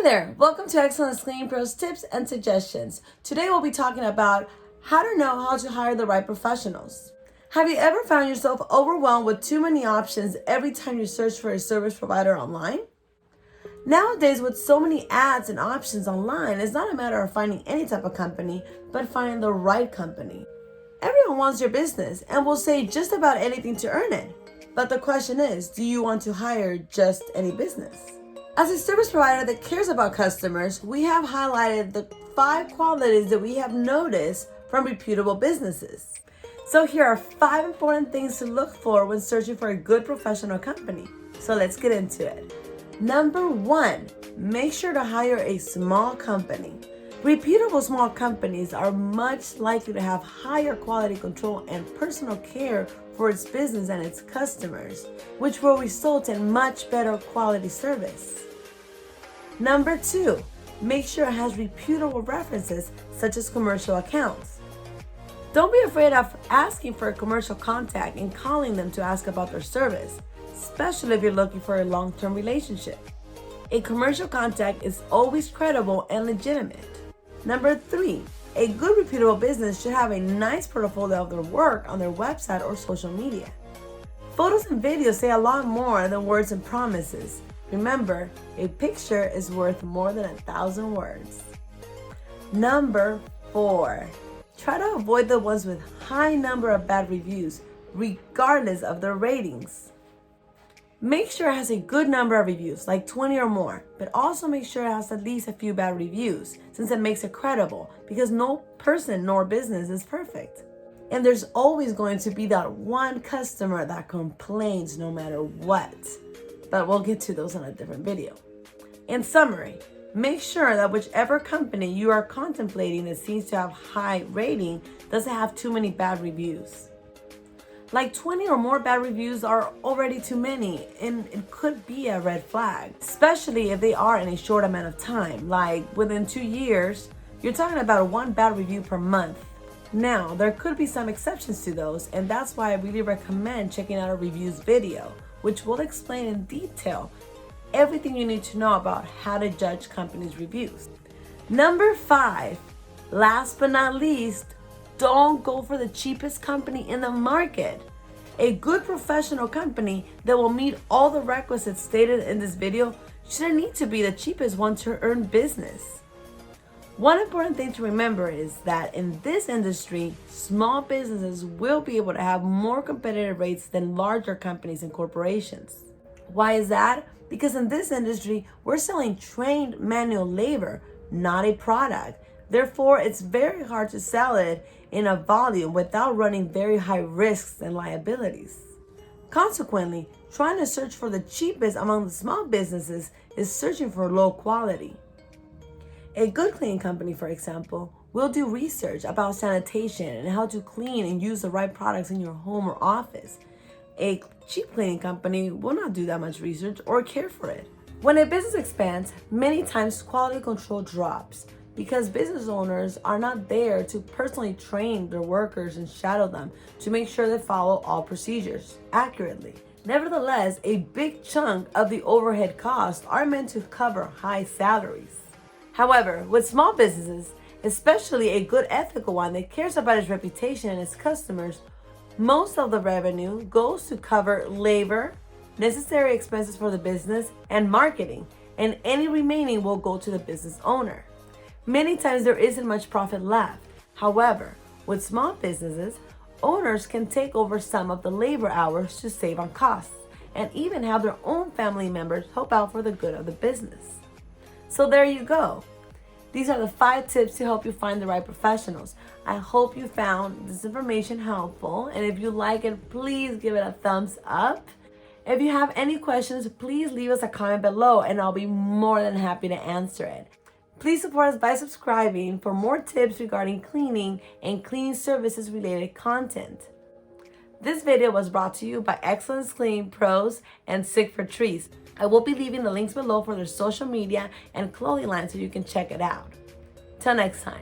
Hey there, welcome to Excellence Cleaning Pros Tips and Suggestions. Today we'll be talking about how to know how to hire the right professionals. Have you ever found yourself overwhelmed with too many options every time you search for a service provider online? Nowadays, with so many ads and options online, it's not a matter of finding any type of company, but finding the right company. Everyone wants your business and will say just about anything to earn it. But the question is, do you want to hire just any business? As a service provider that cares about customers, we have highlighted the 5 qualities that we have noticed from reputable businesses. So here are 5 important things to look for when searching for a good professional company. So let's get into it. Number 1, make sure to hire a small company. Reputable small companies are much likely to have higher quality control and personal care for its business and its customers, which will result in much better quality service. Number 2, make sure it has reputable references such as commercial accounts. Don't be afraid of asking for a commercial contact and calling them to ask about their service, especially if you're looking for a long-term relationship. A commercial contact is always credible and legitimate. Number 3, a good reputable business should have a nice portfolio of their work on their website or social media. Photos and videos say a lot more than words and promises. Remember, a picture is worth more than 1,000 words. Number 4, try to avoid the ones with high number of bad reviews, regardless of their ratings. Make sure it has a good number of reviews, like 20 or more, but also make sure it has at least a few bad reviews, since it makes it credible, because no person nor business is perfect. And there's always going to be that one customer that complains no matter what. But we'll get to those in a different video. In summary, make sure that whichever company you are contemplating that seems to have high rating doesn't have too many bad reviews. Like 20 or more bad reviews are already too many, and it could be a red flag, especially if they are in a short amount of time. Like within 2 years, you're talking about 1 bad review per month. Now, there could be some exceptions to those, and that's why I really recommend checking out a reviews video, which will explain in detail everything you need to know about how to judge companies' reviews. Number 5, last but not least, don't go for the cheapest company in the market. A good professional company that will meet all the requisites stated in this video shouldn't need to be the cheapest one to earn business. One important thing to remember is that in this industry, small businesses will be able to have more competitive rates than larger companies and corporations. Why is that? Because in this industry, we're selling trained manual labor, not a product. Therefore, it's very hard to sell it in a volume without running very high risks and liabilities. Consequently, trying to search for the cheapest among the small businesses is searching for low quality. A good cleaning company, for example, will do research about sanitation and how to clean and use the right products in your home or office. A cheap cleaning company will not do that much research or care for it. When a business expands, many times quality control drops because business owners are not there to personally train their workers and shadow them to make sure they follow all procedures accurately. Nevertheless, a big chunk of the overhead costs are meant to cover high salaries. However, with small businesses, especially a good ethical one that cares about its reputation and its customers, most of the revenue goes to cover labor, necessary expenses for the business, and marketing, and any remaining will go to the business owner. Many times there isn't much profit left. However, with small businesses, owners can take over some of the labor hours to save on costs, and even have their own family members help out for the good of the business. So there you go. These are the 5 tips to help you find the right professionals. I hope you found this information helpful, and if you like it, please give it a thumbs up. If you have any questions, please leave us a comment below and I'll be more than happy to answer it. Please support us by subscribing for more tips regarding cleaning and cleaning services related content. This video was brought to you by Excellence Cleaning Pros and Sick for Trees. I will be leaving the links below for their social media and clothing line so you can check it out. Till next time.